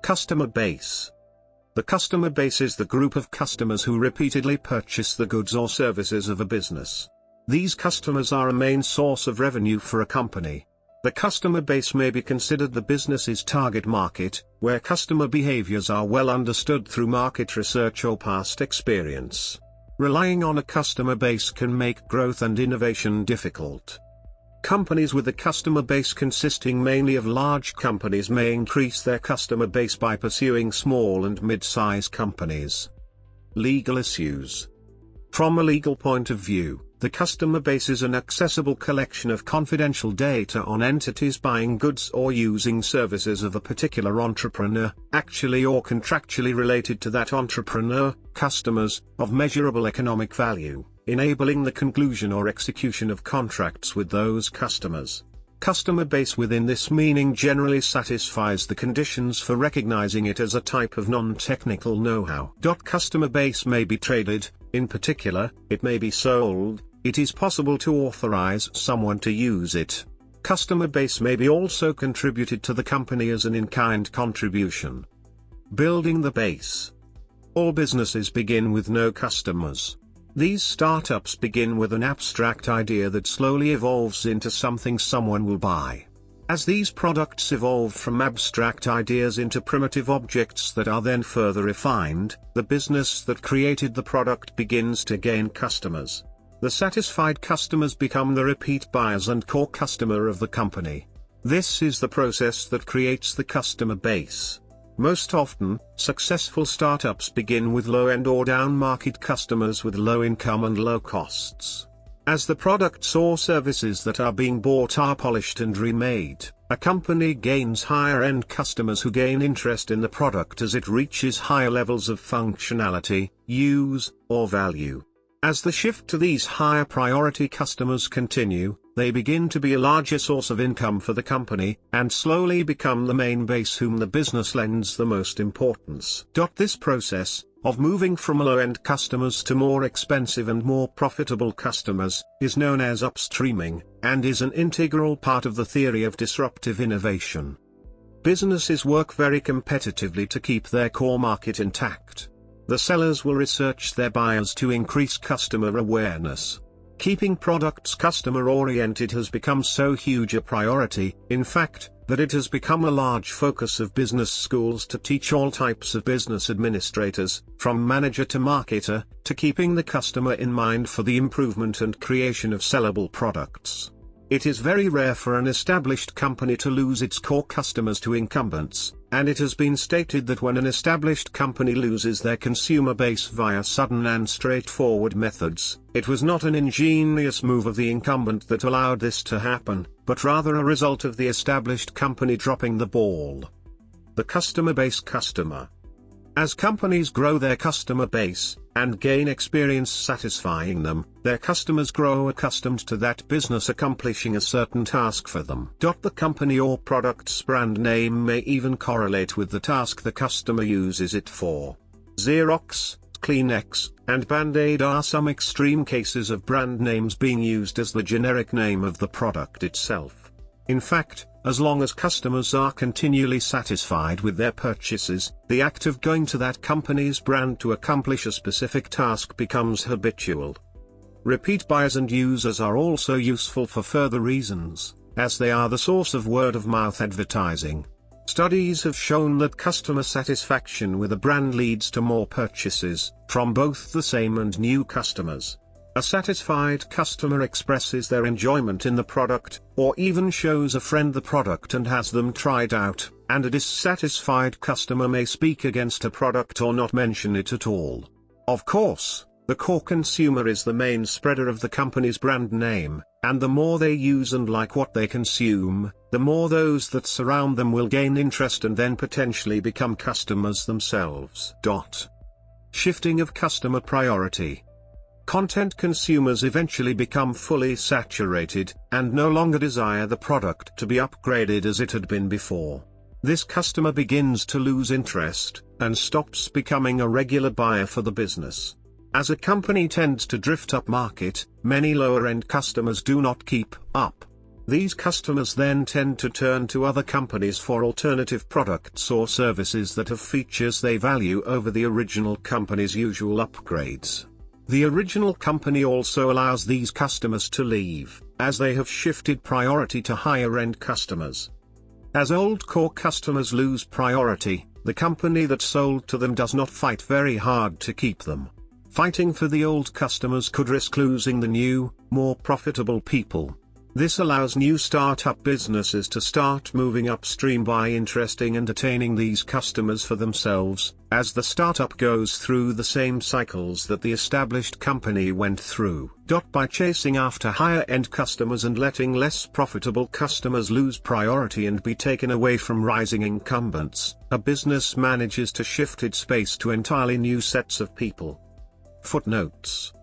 Customer base. The customer base is the group of customers who repeatedly purchase the goods or services of a business. These customers are a main source of revenue for a company. The customer base may be considered the business's target market, where customer behaviors are well understood through market research or past experience. Relying on a customer base can make growth and innovation difficult. Companies with a customer base consisting mainly of large companies may increase their customer base by pursuing small and mid-size companies. Legal issues. From a legal point of view, the customer base is an accessible collection of confidential data on entities buying goods or using services of a particular entrepreneur, actually or contractually related to that entrepreneur, customers, of measurable economic value, enabling the conclusion or execution of contracts with those customers. Customer base within this meaning generally satisfies the conditions for recognizing it as a type of non-technical know-how. Customer base may be traded, in particular, it may be sold. It is possible to authorize someone to use it. Customer base may be also contributed to the company as an in-kind contribution. Building the base. All businesses begin with no customers. These startups begin with an abstract idea that slowly evolves into something someone will buy. As these products evolve from abstract ideas into primitive objects that are then further refined, the business that created the product begins to gain customers. The satisfied customers become the repeat buyers and core customer of the company. This is the process that creates the customer base. Most often, successful startups begin with low-end or down-market customers with low income and low costs. As the products or services that are being bought are polished and remade, a company gains higher-end customers who gain interest in the product as it reaches higher levels of functionality, use, or value. As the shift to these higher priority customers continue, they begin to be a larger source of income for the company, and slowly become the main base whom the business lends the most importance. This process, of moving from low-end customers to more expensive and more profitable customers, is known as upstreaming, and is an integral part of the theory of disruptive innovation. Businesses work very competitively to keep their core market intact. The sellers will research their buyers to increase customer awareness. Keeping products customer-oriented has become so huge a priority, in fact, that it has become a large focus of business schools to teach all types of business administrators, from manager to marketer, to keeping the customer in mind for the improvement and creation of sellable products. It is very rare for an established company to lose its core customers to incumbents, and it has been stated that when an established company loses their consumer base via sudden and straightforward methods, it was not an ingenious move of the incumbent that allowed this to happen, but rather a result of the established company dropping the ball. The customer base customer. As companies grow their customer base, and gain experience satisfying them, their customers grow accustomed to that business accomplishing a certain task for them. The company or product's brand name may even correlate with the task the customer uses it for. Xerox, Kleenex, and Band-Aid are some extreme cases of brand names being used as the generic name of the product itself. In fact, as long as customers are continually satisfied with their purchases, the act of going to that company's brand to accomplish a specific task becomes habitual. Repeat buyers and users are also useful for further reasons, as they are the source of word-of-mouth advertising. Studies have shown that customer satisfaction with a brand leads to more purchases, from both the same and new customers. A satisfied customer expresses their enjoyment in the product, or even shows a friend the product and has them try it out, and a dissatisfied customer may speak against a product or not mention it at all. Of course, the core consumer is the main spreader of the company's brand name, and the more they use and like what they consume, the more those that surround them will gain interest and then potentially become customers themselves. Shifting of customer priority. Content consumers eventually become fully saturated, and no longer desire the product to be upgraded as it had been before. This customer begins to lose interest, and stops becoming a regular buyer for the business. As a company tends to drift up market, many lower-end customers do not keep up. These customers then tend to turn to other companies for alternative products or services that have features they value over the original company's usual upgrades. The original company also allows these customers to leave, as they have shifted priority to higher-end customers. As old core customers lose priority, the company that sold to them does not fight very hard to keep them. Fighting for the old customers could risk losing the new, more profitable people. This allows new startup businesses to start moving upstream by interesting and attaining these customers for themselves, as the startup goes through the same cycles that the established company went through. By chasing after higher-end customers and letting less profitable customers lose priority and be taken away from rising incumbents, a business manages to shift its space to entirely new sets of people. Footnotes.